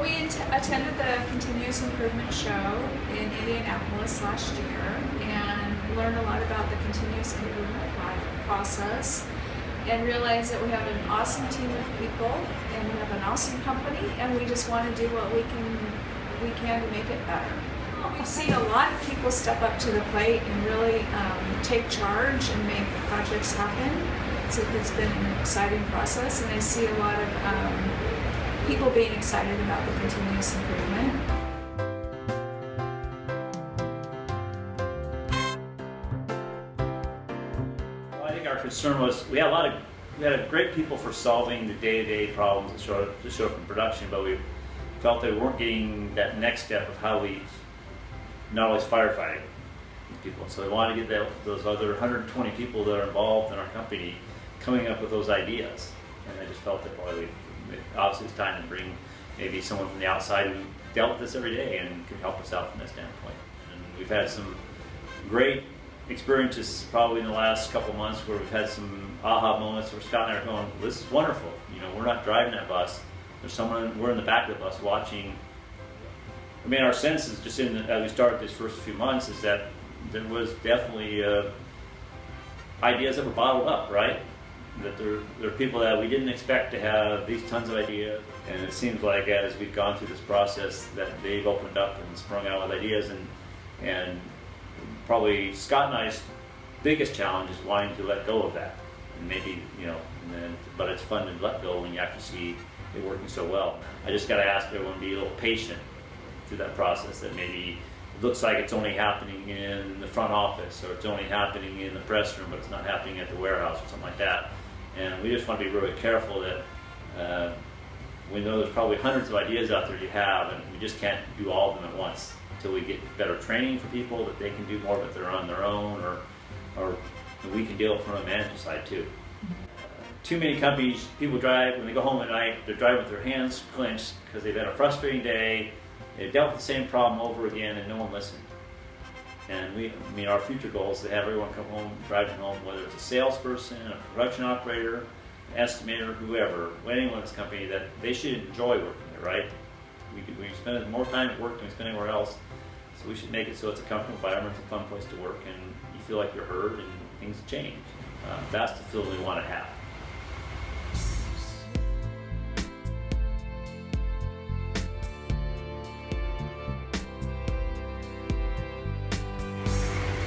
Well, we attended the Continuous Improvement Show in Indianapolis last year and learned a lot about the continuous improvement process and realized that we have an awesome team of people and we have an awesome company and we just want to do what we can to make it better. We've seen a lot of people step up to the plate and really take charge and make projects happen. So it's been an exciting process, and I see a lot of people being excited about the continuous improvement. Well, I think our concern was we had great people for solving the day-to-day problems that show up in production, but we felt that we weren't getting that next step of how we not always firefighting people. So we wanted to get those other 120 people that are involved in our company coming up with those ideas. And I just felt that obviously it's time to bring maybe someone from the outside who dealt with this every day and could help us out from that standpoint. And we've had some great experiences probably in the last couple months where we've had some aha moments where Scott and I are going, this is wonderful. We're not driving that bus. We're in the back of the bus watching. I mean, our sense is just as we started these first few months is that there was definitely ideas that were bottled up, right? That there are people that we didn't expect to have these tons of ideas, and it seems like as we've gone through this process that they've opened up and sprung out with ideas, and probably Scott and I's biggest challenge is wanting to let go of that, and maybe but it's fun to let go when you actually see it working so well. I just got to ask everyone to be a little patient through that process. That maybe it looks like it's only happening in the front office, or it's only happening in the press room, but it's not happening at the warehouse or something like that. And we just want to be really careful that we know there's probably hundreds of ideas out there you have, and we just can't do all of them at once until we get better training for people that they can do more of it on their own, or we can deal from a management side too. Too many companies, people drive, when they go home at night, they're driving with their hands clenched because they've had a frustrating day, they've dealt with the same problem over again, and no one listened. And our future goal is to have everyone come home, driving home, whether it's a salesperson, a production operator, an estimator, whoever, anyone in this company, that they should enjoy working there, right? We spend more time at work than we spend anywhere else, so we should make it so it's a comfortable environment, it's a fun place to work, and you feel like you're heard and things change. That's the feeling we want to have.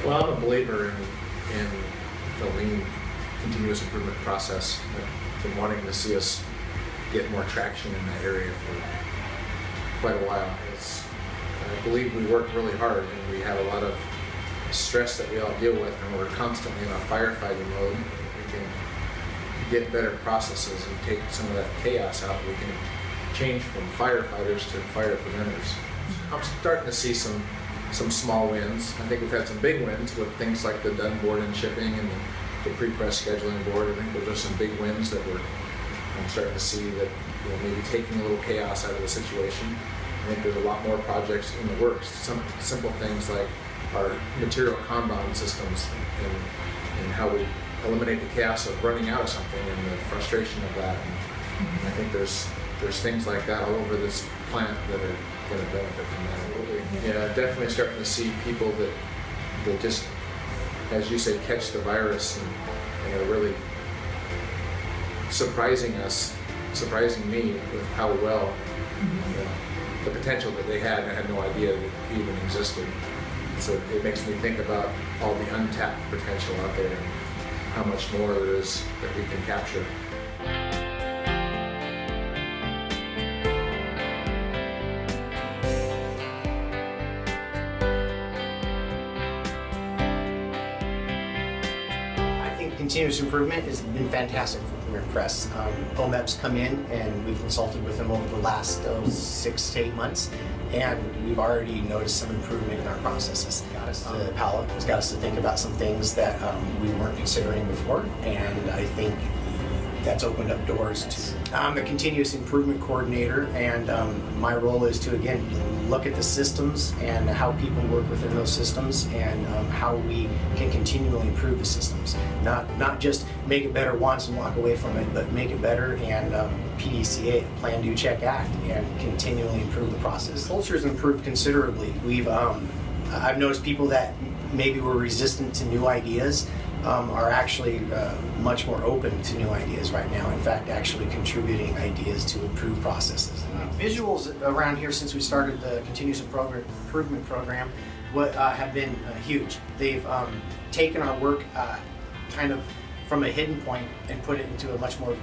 Well, I'm a believer in the lean continuous improvement process. I've been wanting to see us get more traction in that area for quite a while. I believe we work really hard and we have a lot of stress that we all deal with, and we're constantly in a firefighting mode. We can get better processes and take some of that chaos out. We can change from firefighters to fire preventers. I'm starting to see some small wins. I think we've had some big wins with things like the done board and shipping and the pre-press scheduling board. I think those are some big wins that I'm starting to see that maybe taking a little chaos out of the situation. I think there's a lot more projects in the works. Some simple things like our material Kanban systems and how we eliminate the chaos of running out of something and the frustration of that. And I think there's things like that all over this plant that are going to benefit from that. Yeah, definitely starting to see people that just, as you say, catch the virus and are really surprising me with how well the potential that they had. I had no idea that even existed. So it makes me think about all the untapped potential out there and how much more there is that we can capture. Continuous improvement has been fantastic for Premier Press. OMEP's come in and we've consulted with them over the last 6 to 8 months, and we've already noticed some improvement in our processes. It got us to Palo. It's got us to think about some things that we weren't considering before, and I think that's opened up doors to. I'm a continuous improvement coordinator, and my role is to, again, look at the systems and how people work within those systems, and how we can continually improve the systems. Not just make it better once and walk away from it, but make it better and PDCA, Plan, Do, Check, Act, and continually improve the process. Culture has improved considerably. I've noticed people that maybe were resistant to new ideas are actually much more open to new ideas right now. In fact, actually contributing ideas to improve processes. Visuals around here since we started the continuous improvement program have been huge. They've taken our work kind of from a hidden point and put it into a much more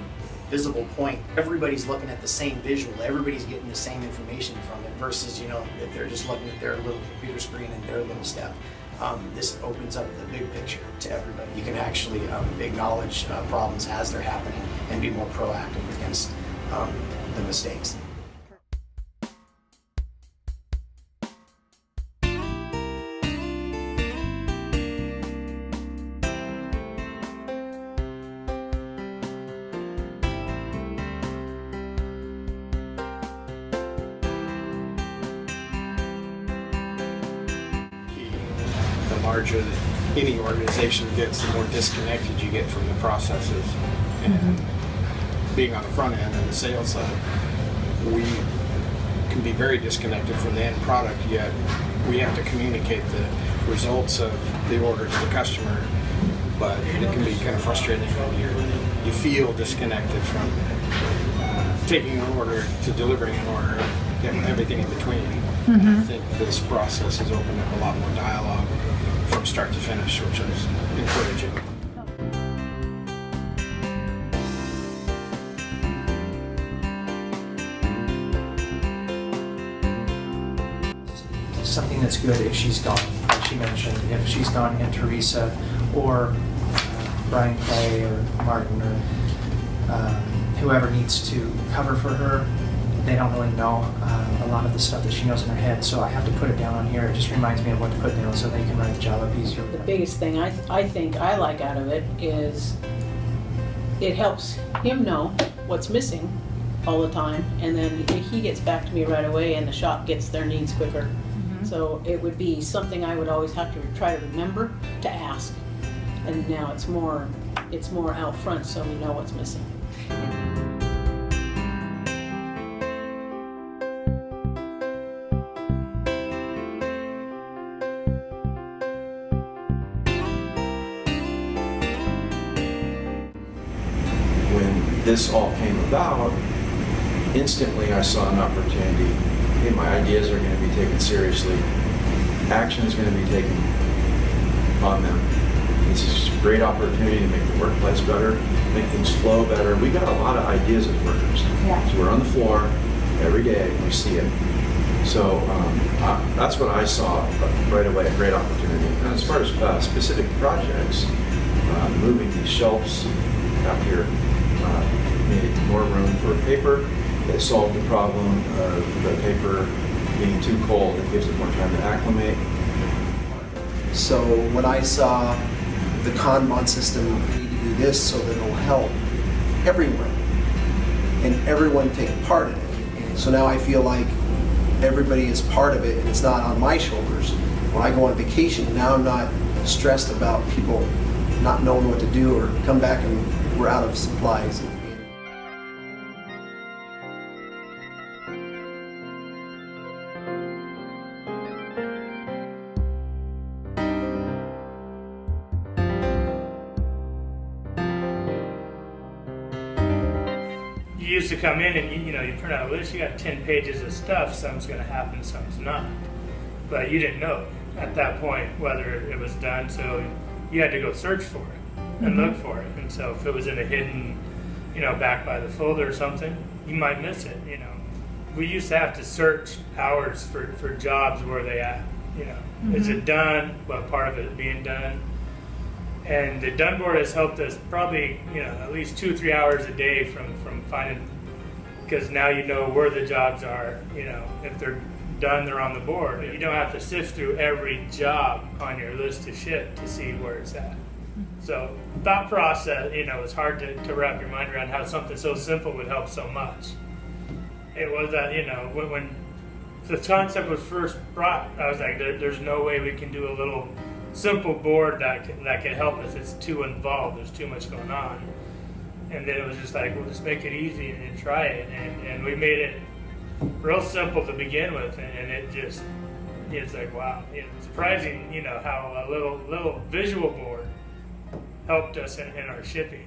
visible point. Everybody's looking at the same visual. Everybody's getting the same information from it versus, if they're just looking at their little computer screen and their little step. This opens up the big picture to everybody. You can actually acknowledge problems as they're happening and be more proactive against the mistakes. The larger any organization gets, the more disconnected you get from the processes. And being on the front end and the sales side, we can be very disconnected from the end product, yet we have to communicate the results of the order to the customer. But it can be kind of frustrating when you feel disconnected from taking an order to delivering an order and everything in between. I think this process has opened up a lot more dialogue from start to finish, which is encouraging. Something that's good if she's gone, like she mentioned, if she's gone and Teresa or Brian Clay or Martin or whoever needs to cover for her, they don't really know a lot of the stuff that she knows in her head, so I have to put it down on here. It just reminds me of what to put down so they can write the job up easier. The biggest thing I think I like out of it is it helps him know what's missing all the time, and then he gets back to me right away and the shop gets their needs quicker. So it would be something I would always have to try to remember to ask, and now it's more out front so we know what's missing. When this all came about, instantly I saw an opportunity. Hey, my ideas are going to be taken seriously. Action is going to be taken on them. It's just a great opportunity to make the workplace better, make things flow better. We got a lot of ideas as workers. So we're on the floor every day, we see it. So that's what I saw right away, a great opportunity. And as far as specific projects, moving these shelves out here made more room for paper. It solved the problem of the paper being too cold. It gives it more time to acclimate. So when I saw the Kanban system, we need to do this so that it'll help everyone and everyone take part in it. So now I feel like everybody is part of it and it's not on my shoulders. When I go on vacation, now I'm not stressed about people not knowing what to do or come back and we're out of supplies. You used to come in and you print out a list, you got 10 pages of stuff, some's going to happen, some's not. But you didn't know at that point whether it was done, so you had to go search for it and look for it. And so if it was in a hidden, back by the folder or something, you might miss it, We used to have to search hours for jobs, where they at, Is it done? What part of it being done? And the done board has helped us probably, at least 2-3 hours a day from finding, because now you know where the jobs are, if they're done, they're on the board. You don't have to sift through every job on your list to ship to see where it's at. So thought process, you know, it's hard to wrap your mind around how something so simple would help so much. It was that, you know, when the concept was first brought, I was like, there's no way we can do a little simple board that can help us. It's too involved. There's too much going on. And then it was just like, we'll just make it easy and try it. And we made it real simple to begin with, and it just, it's like, wow, it's surprising, you know, how a little visual board helped us in our shipping.